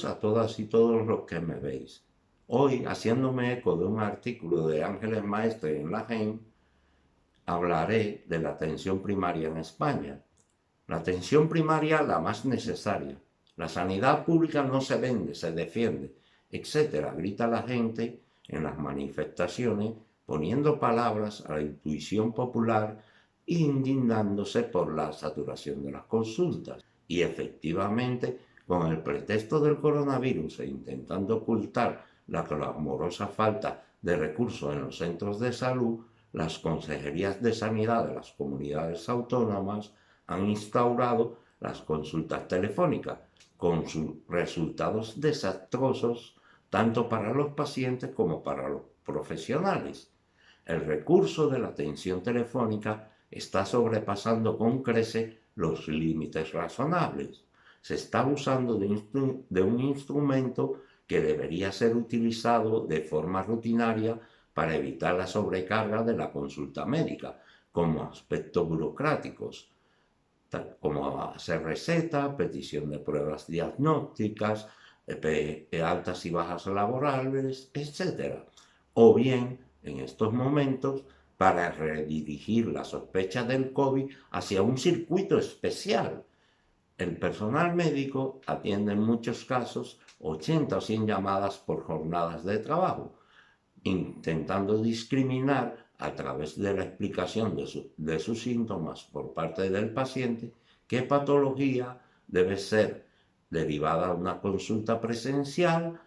Saludos a todas y todos los que me veis. Hoy, haciéndome eco de un artículo de Ángeles Maestre en la GEN, hablaré de la atención primaria en España. La atención primaria la más necesaria. La sanidad pública no se vende, se defiende, etcétera, grita la gente en las manifestaciones, poniendo palabras a la intuición popular e indignándose por la saturación de las consultas. Y efectivamente, con el pretexto del coronavirus e intentando ocultar la clamorosa falta de recursos en los centros de salud, las consejerías de sanidad de las comunidades autónomas han instaurado las consultas telefónicas, con sus resultados desastrosos tanto para los pacientes como para los profesionales. El recurso de la atención telefónica está sobrepasando con creces los límites razonables. Se está abusando de un instrumento que debería ser utilizado de forma rutinaria para evitar la sobrecarga de la consulta médica, como aspectos burocráticos, como hacer receta, petición de pruebas diagnósticas, altas y bajas laborales, etc. O bien, en estos momentos, para redirigir la sospecha del COVID hacia un circuito especial. El personal médico atiende en muchos casos 80 o 100 llamadas por jornadas de trabajo, intentando discriminar a través de la explicación de sus síntomas por parte del paciente qué patología debe ser derivada a una consulta presencial,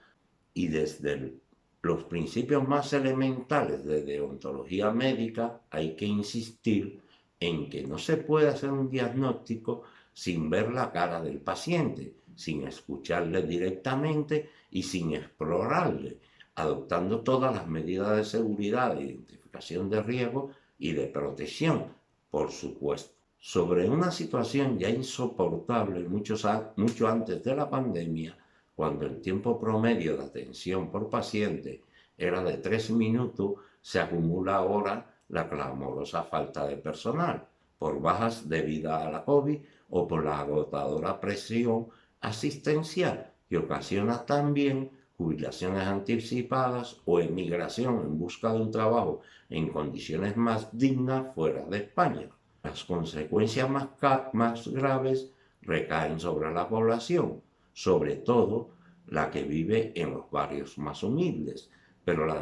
y desde los principios más elementales de deontología médica hay que insistir en que no se puede hacer un diagnóstico sin ver la cara del paciente, sin escucharle directamente y sin explorarle, adoptando todas las medidas de seguridad, de identificación de riesgo y de protección, por supuesto. Sobre una situación ya insoportable mucho antes de la pandemia, cuando el tiempo promedio de atención por paciente era de 3 minutos, se acumula ahora la clamorosa falta de personal, por bajas debidas a la COVID o por la agotadora presión asistencial, que ocasiona también jubilaciones anticipadas o emigración en busca de un trabajo en condiciones más dignas fuera de España. Las consecuencias más graves recaen sobre la población, sobre todo la que vive en los barrios más humildes, pero la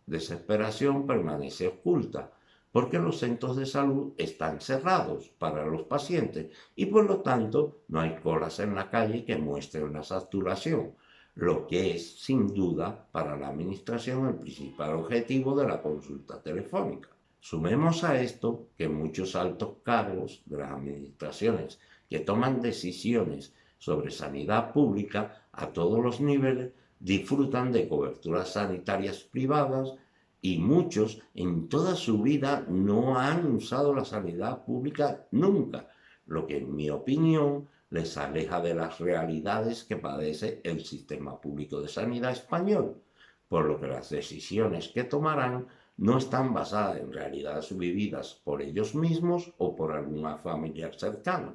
desesperación permanece oculta, porque los centros de salud están cerrados para los pacientes y por lo tanto no hay colas en la calle que muestren la saturación, lo que es sin duda para la administración el principal objetivo de la consulta telefónica. Sumemos a esto que muchos altos cargos de las administraciones que toman decisiones sobre sanidad pública a todos los niveles disfrutan de coberturas sanitarias privadas y muchos en toda su vida no han usado la sanidad pública nunca, lo que en mi opinión les aleja de las realidades que padece el sistema público de sanidad español, por lo que las decisiones que tomarán no están basadas en realidades vividas por ellos mismos o por alguna familiar cercana.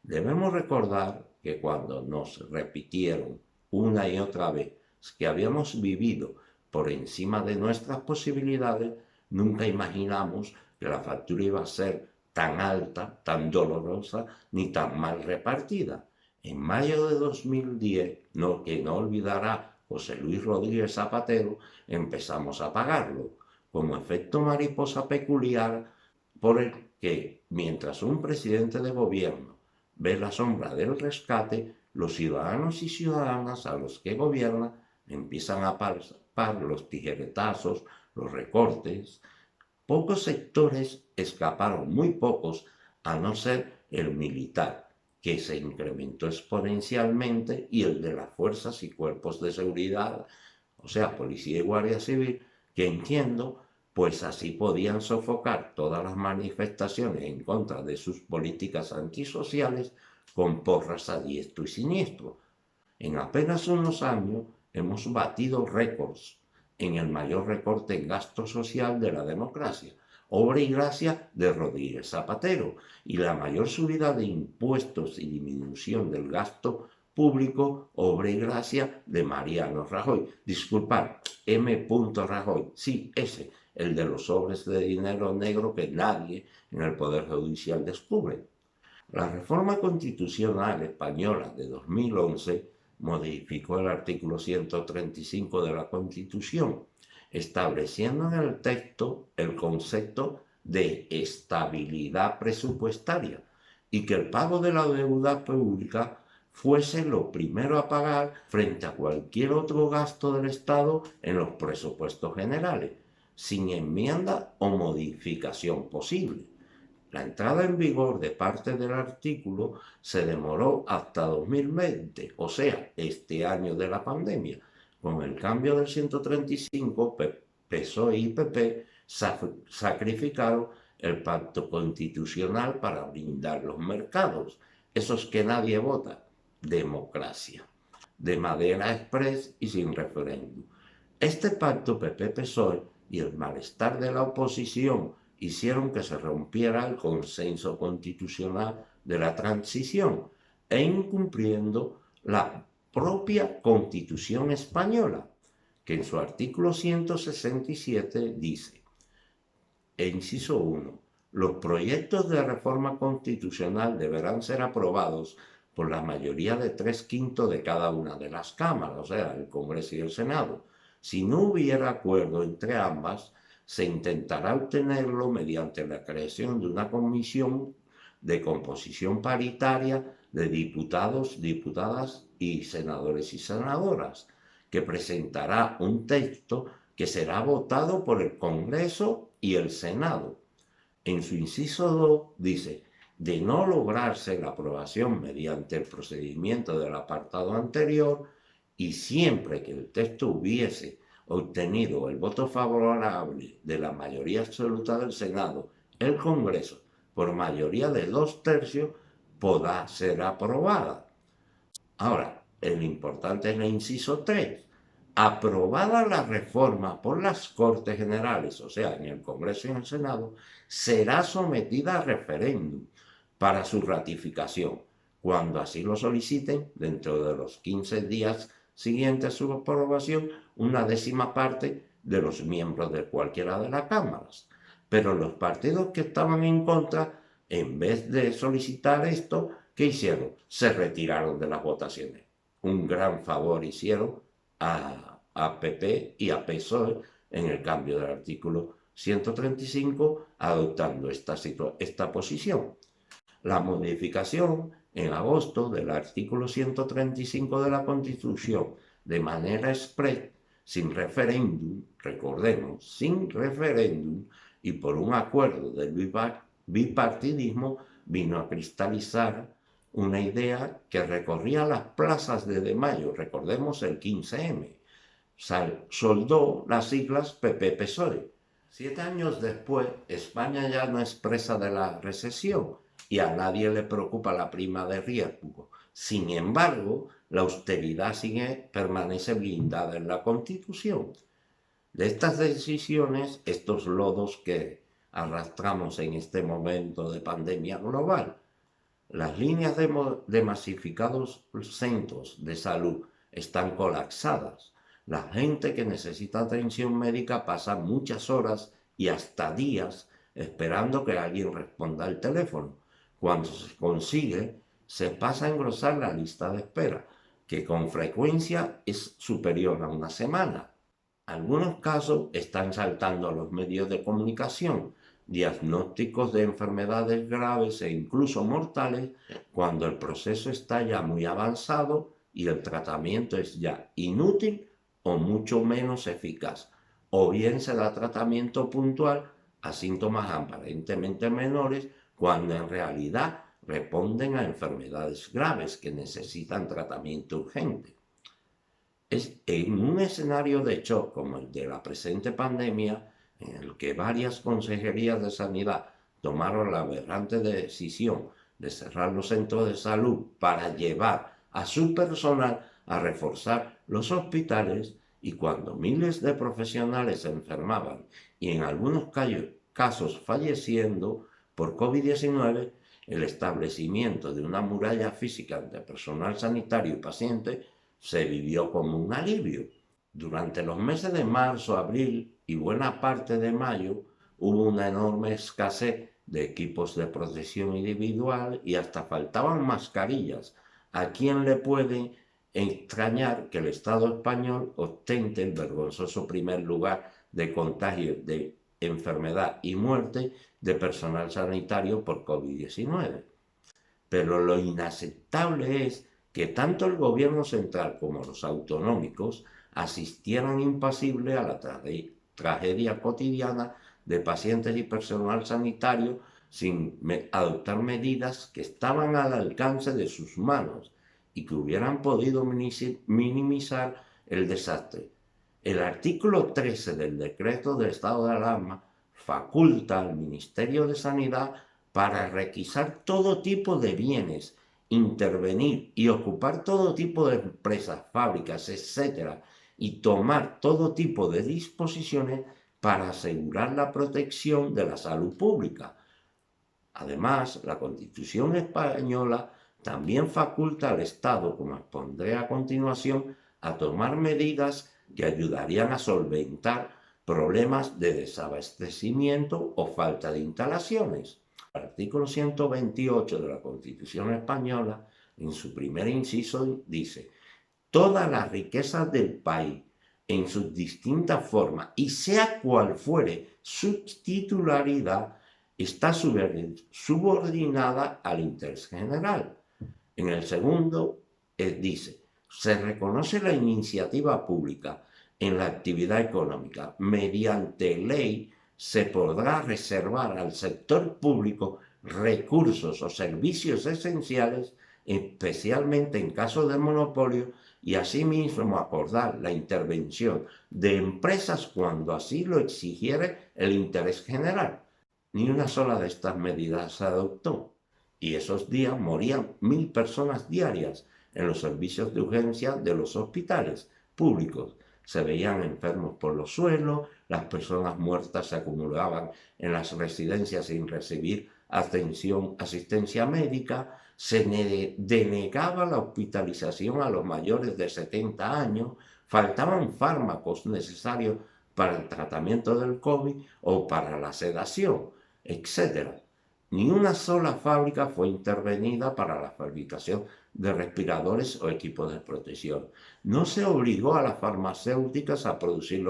Debemos recordar que cuando nos repitieron una y otra vez que habíamos vivido por encima de nuestras posibilidades, nunca imaginamos que la factura iba a ser tan alta, tan dolorosa, ni tan mal repartida. En mayo de 2010, que no olvidará José Luis Rodríguez Zapatero, empezamos a pagarlo, como efecto mariposa peculiar por el que, mientras un presidente de gobierno ve la sombra del rescate, los ciudadanos y ciudadanas a los que gobierna empiezan a palpar los tijeretazos, los recortes. Pocos sectores escaparon, muy pocos, a no ser el militar, que se incrementó exponencialmente, y el de las fuerzas y cuerpos de seguridad, o sea, policía y guardia civil, que entiendo, pues así podían sofocar todas las manifestaciones en contra de sus políticas antisociales con porras a diestro y siniestro. En apenas unos años hemos batido récords en el mayor recorte en gasto social de la democracia, obra y gracia de Rodríguez Zapatero, y la mayor subida de impuestos y disminución del gasto público, obra y gracia de Mariano Rajoy. Disculpad, M. Rajoy, sí, ese, el de los sobres de dinero negro que nadie en el Poder Judicial descubre. La reforma constitucional española de 2011 modificó el artículo 135 de la Constitución, estableciendo en el texto el concepto de estabilidad presupuestaria y que el pago de la deuda pública fuese lo primero a pagar frente a cualquier otro gasto del Estado en los presupuestos generales, sin enmienda o modificación posible. La entrada en vigor de parte del artículo se demoró hasta 2020, o sea, este año de la pandemia. Con el cambio del 135, PSOE y PP sacrificaron el pacto constitucional para blindar los mercados, esos que nadie vota, democracia, de manera express y sin referéndum. Este pacto PP-PSOE y el malestar de la oposición hicieron que se rompiera el consenso constitucional de la transición e incumpliendo la propia Constitución española, que en su artículo 167 dice, inciso 1, los proyectos de reforma constitucional deberán ser aprobados por la mayoría de 3/5 de cada una de las cámaras, o sea, el Congreso y el Senado. Si no hubiera acuerdo entre ambas, se intentará obtenerlo mediante la creación de una comisión de composición paritaria de diputados, diputadas y senadores y senadoras, que presentará un texto que será votado por el Congreso y el Senado. En su inciso 2 dice, de no lograrse la aprobación mediante el procedimiento del apartado anterior y siempre que el texto hubiese obtenido el voto favorable de la mayoría absoluta del Senado, el Congreso, por mayoría de 2/3, podrá ser aprobada. Ahora, el importante es el inciso 3. Aprobada la reforma por las Cortes Generales, o sea, en el Congreso y en el Senado, será sometida a referéndum para su ratificación, cuando así lo soliciten dentro de los 15 días siguientes a su aprobación, una 10ª parte de los miembros de cualquiera de las cámaras. Pero los partidos que estaban en contra, en vez de solicitar esto, ¿qué hicieron? Se retiraron de las votaciones. Un gran favor hicieron a PP y a PSOE en el cambio del artículo 135, adoptando esta posición. La modificación en agosto del artículo 135 de la Constitución de manera express, sin referéndum, recordemos, sin referéndum y por un acuerdo del bipartidismo, vino a cristalizar una idea que recorría las plazas de Mayo, recordemos el 15M, soldó las siglas PP-PSOE. 7 años después, España ya no es presa de la recesión y a nadie le preocupa la prima de riesgo. Sin embargo, la austeridad permanece blindada en la Constitución. De estas decisiones, estos lodos que arrastramos en este momento de pandemia global, las líneas de masificados centros de salud están colapsadas. La gente que necesita atención médica pasa muchas horas y hasta días esperando que alguien responda al teléfono. Cuando se consigue, se pasa a engrosar la lista de espera, que con frecuencia es superior a una semana. Algunos casos están saltando a los medios de comunicación, diagnósticos de enfermedades graves e incluso mortales, cuando el proceso está ya muy avanzado y el tratamiento es ya inútil o mucho menos eficaz, o bien se da tratamiento puntual a síntomas aparentemente menores cuando en realidad responden a enfermedades graves que necesitan tratamiento urgente. Es en un escenario de shock como el de la presente pandemia, en el que varias consejerías de sanidad tomaron la aberrante decisión de cerrar los centros de salud para llevar a su personal a reforzar los hospitales, y cuando miles de profesionales se enfermaban y en algunos casos falleciendo por COVID-19, el establecimiento de una muralla física entre personal sanitario y paciente se vivió como un alivio. Durante los meses de marzo, abril y buena parte de mayo hubo una enorme escasez de equipos de protección individual y hasta faltaban mascarillas. ¿A quién le puede extrañar que el Estado español ostente el vergonzoso primer lugar de contagio de enfermedad y muerte de personal sanitario por COVID-19? Pero lo inaceptable es que tanto el gobierno central como los autonómicos asistieron impasibles a la tragedia cotidiana de pacientes y personal sanitario sin adoptar medidas que estaban al alcance de sus manos y que hubieran podido minimizar el desastre. El artículo 13 del decreto de estado de alarma faculta al Ministerio de Sanidad para requisar todo tipo de bienes, intervenir y ocupar todo tipo de empresas, fábricas, etc., y tomar todo tipo de disposiciones para asegurar la protección de la salud pública. Además, la Constitución española también faculta al Estado, como expondré a continuación, a tomar medidas que ayudarían a solventar problemas de desabastecimiento o falta de instalaciones. El artículo 128 de la Constitución española, en su primer inciso, dice: todas las riquezas del país, en sus distintas formas, y sea cual fuere su titularidad, está subordinada al interés general. En el segundo, dice: se reconoce la iniciativa pública en la actividad económica. Mediante ley se podrá reservar al sector público recursos o servicios esenciales, especialmente en caso de monopolio, y asimismo acordar la intervención de empresas cuando así lo exigiere el interés general. Ni una sola de estas medidas se adoptó, y esos días morían 1000 personas diarias en los servicios de urgencia de los hospitales públicos. Se veían enfermos por los suelos, las personas muertas se acumulaban en las residencias sin recibir asistencia médica, se denegaba la hospitalización a los mayores de 70 años, faltaban fármacos necesarios para el tratamiento del COVID o para la sedación, etc. Ni una sola fábrica fue intervenida para la fabricación de respiradores o equipos de protección. No se obligó a las farmacéuticas a producir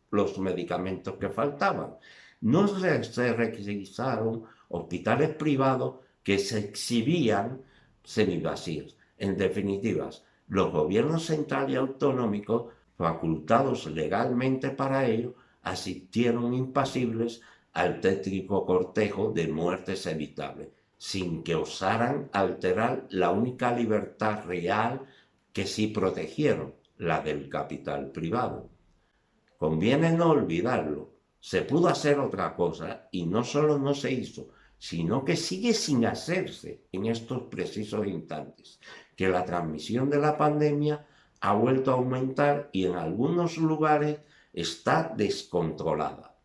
los medicamentos que faltaban. No se requisaron hospitales privados que se exhibían semivacíos. En definitiva, los gobiernos centrales y autonómicos, facultados legalmente para ello, asistieron impasibles al tétrico cortejo de muertes evitables, sin que osaran alterar la única libertad real que sí protegieron, la del capital privado. Conviene no olvidarlo, se pudo hacer otra cosa y no solo no se hizo, sino que sigue sin hacerse en estos precisos instantes, que la transmisión de la pandemia ha vuelto a aumentar y en algunos lugares está descontrolada.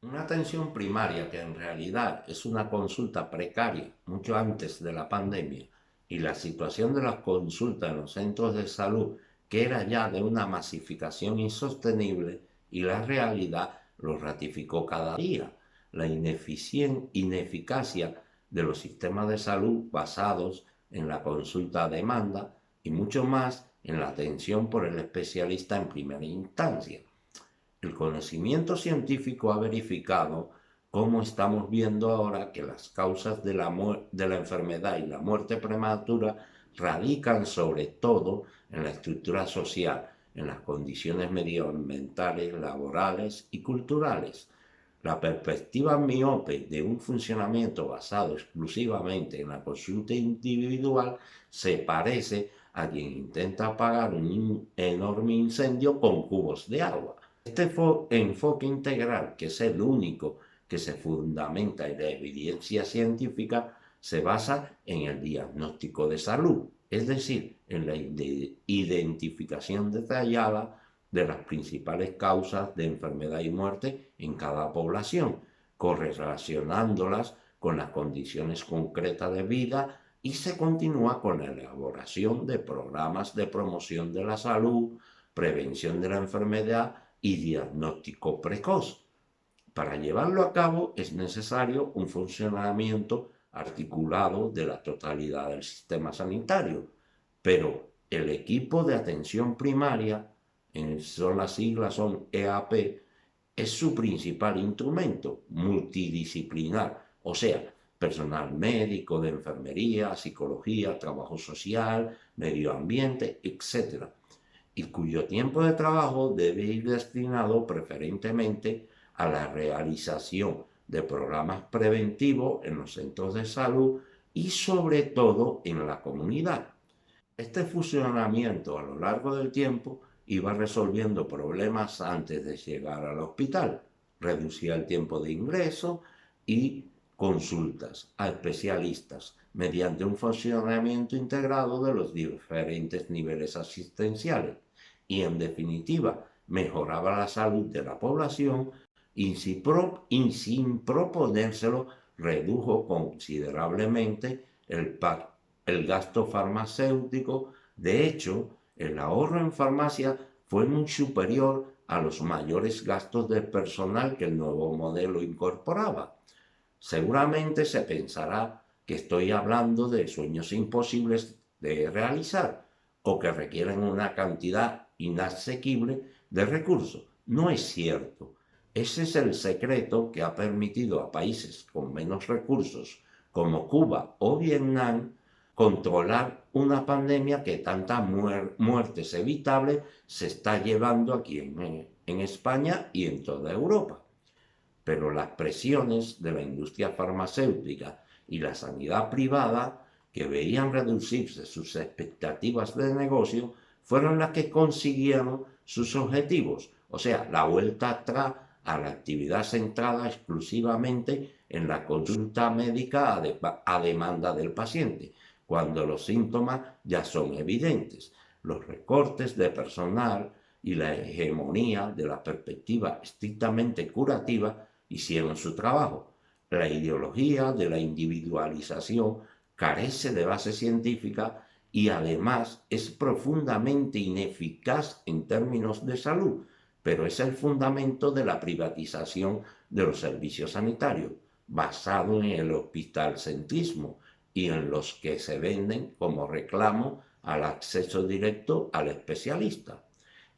Una atención primaria que en realidad es una consulta precaria mucho antes de la pandemia, y la situación de las consultas en los centros de salud que era ya de una masificación insostenible, y la realidad lo ratificó cada día. La ineficacia de los sistemas de salud basados en la consulta a demanda y mucho más en la atención por el especialista en primera instancia. El conocimiento científico ha verificado, como estamos viendo ahora, que las causas de la enfermedad y la muerte prematura radican sobre todo en la estructura social, en las condiciones medioambientales, laborales y culturales. La perspectiva miope de un funcionamiento basado exclusivamente en la consulta individual se parece a quien intenta apagar un enorme incendio con cubos de agua. Este enfoque integral, que es el único que se fundamenta en la evidencia científica, se basa en el diagnóstico de salud, es decir, en la identificación detallada de las principales causas de enfermedad y muerte en cada población, correlacionándolas con las condiciones concretas de vida y se continúa con la elaboración de programas de promoción de la salud, prevención de la enfermedad y diagnóstico precoz. Para llevarlo a cabo es necesario un funcionamiento articulado de la totalidad del sistema sanitario, pero el equipo de atención primaria, son las siglas, son EAP, es su principal instrumento multidisciplinar, o sea, personal médico, de enfermería, psicología, trabajo social, medio ambiente, etc., y cuyo tiempo de trabajo debe ir destinado preferentemente a la realización de programas preventivos en los centros de salud y sobre todo en la comunidad. Este funcionamiento a lo largo del tiempo iba resolviendo problemas antes de llegar al hospital, reducía el tiempo de ingreso y consultas a especialistas mediante un funcionamiento integrado de los diferentes niveles asistenciales y, en definitiva, mejoraba la salud de la población y sin proponérselo redujo considerablemente el gasto farmacéutico. De hecho, el ahorro en farmacia fue muy superior a los mayores gastos de personal que el nuevo modelo incorporaba. Seguramente se pensará que estoy hablando de sueños imposibles de realizar o que requieren una cantidad inasequible de recursos. No es cierto. Ese es el secreto que ha permitido a países con menos recursos como Cuba o Vietnam controlar una pandemia que tantas muertes evitables se está llevando aquí en España y en toda Europa. Pero las presiones de la industria farmacéutica y la sanidad privada, que veían reducirse sus expectativas de negocio, fueron las que consiguieron sus objetivos, o sea, la vuelta atrás a la actividad centrada exclusivamente en la consulta médica a demanda del paciente, cuando los síntomas ya son evidentes. Los recortes de personal y la hegemonía de la perspectiva estrictamente curativa hicieron su trabajo. La ideología de la individualización carece de base científica y además es profundamente ineficaz en términos de salud, pero es el fundamento de la privatización de los servicios sanitarios, basado en el hospitalcentrismo y en los que se venden como reclamo al acceso directo al especialista.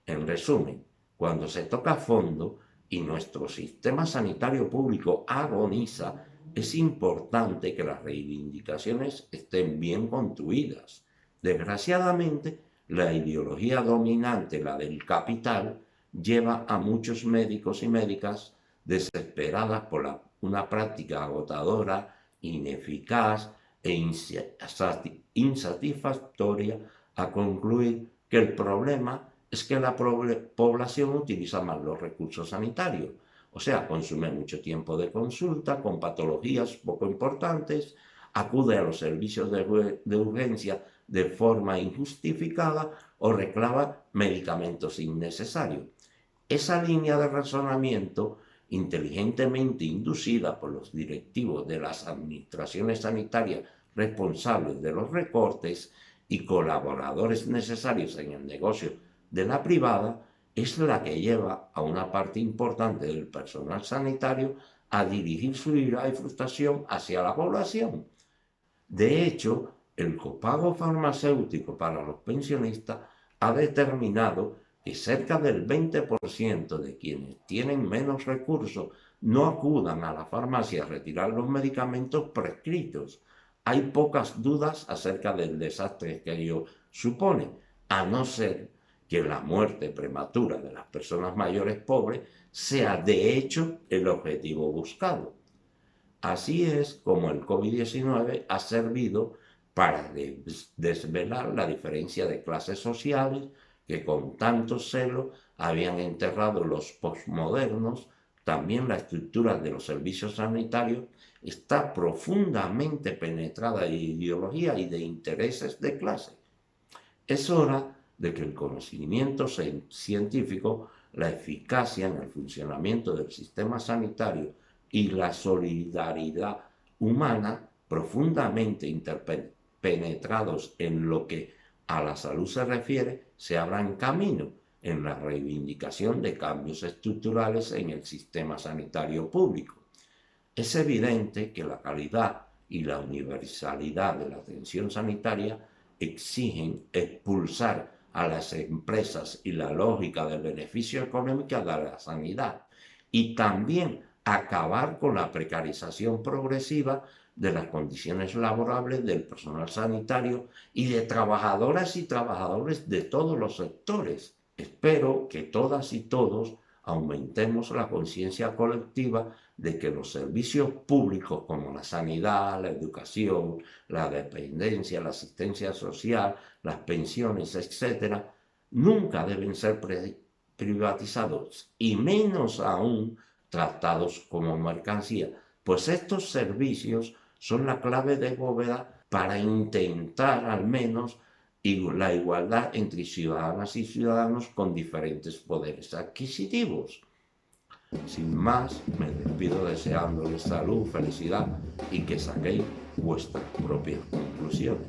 En resumen, cuando se toca a fondo y nuestro sistema sanitario público agoniza, es importante que las reivindicaciones estén bien construidas. Desgraciadamente, la ideología dominante, la del capital, lleva a muchos médicos y médicas desesperadas por una práctica agotadora, ineficaz e insatisfactoria a concluir que el problema es que la población utiliza mal los recursos sanitarios, o sea, consume mucho tiempo de consulta con patologías poco importantes, acude a los servicios de urgencia de forma injustificada o reclama medicamentos innecesarios. Esa línea de razonamiento, inteligentemente inducida por los directivos de las administraciones sanitarias responsables de los recortes y colaboradores necesarios en el negocio de la privada, es la que lleva a una parte importante del personal sanitario a dirigir su ira y frustración hacia la población. De hecho, el copago farmacéutico para los pensionistas ha determinado que cerca del 20% de quienes tienen menos recursos no acudan a la farmacia a retirar los medicamentos prescritos. Hay pocas dudas acerca del desastre que ello supone, a no ser que la muerte prematura de las personas mayores pobres sea de hecho el objetivo buscado. Así es como el COVID-19 ha servido para desvelar la diferencia de clases sociales que con tanto celo habían enterrado los posmodernos. También la estructura de los servicios sanitarios está profundamente penetrada de ideología y de intereses de clase. Es hora de que el conocimiento científico, la eficacia en el funcionamiento del sistema sanitario y la solidaridad humana, profundamente penetrados en lo que a la salud se refiere, se abran camino en la reivindicación de cambios estructurales en el sistema sanitario público. Es evidente que la calidad y la universalidad de la atención sanitaria exigen expulsar a las empresas y la lógica del beneficio económico de la sanidad y también acabar con la precarización progresiva de las condiciones laborables del personal sanitario y de trabajadoras y trabajadores de todos los sectores. Espero que todas y todos aumentemos la conciencia colectiva de que los servicios públicos como la sanidad, la educación, la dependencia, la asistencia social, las pensiones, etc., nunca deben ser privatizados y menos aún tratados como mercancía, pues estos servicios son la clave de bóveda para intentar al menos la igualdad entre ciudadanas y ciudadanos con diferentes poderes adquisitivos. Sin más, me despido deseándoles salud, felicidad y que saquéis vuestras propias conclusiones.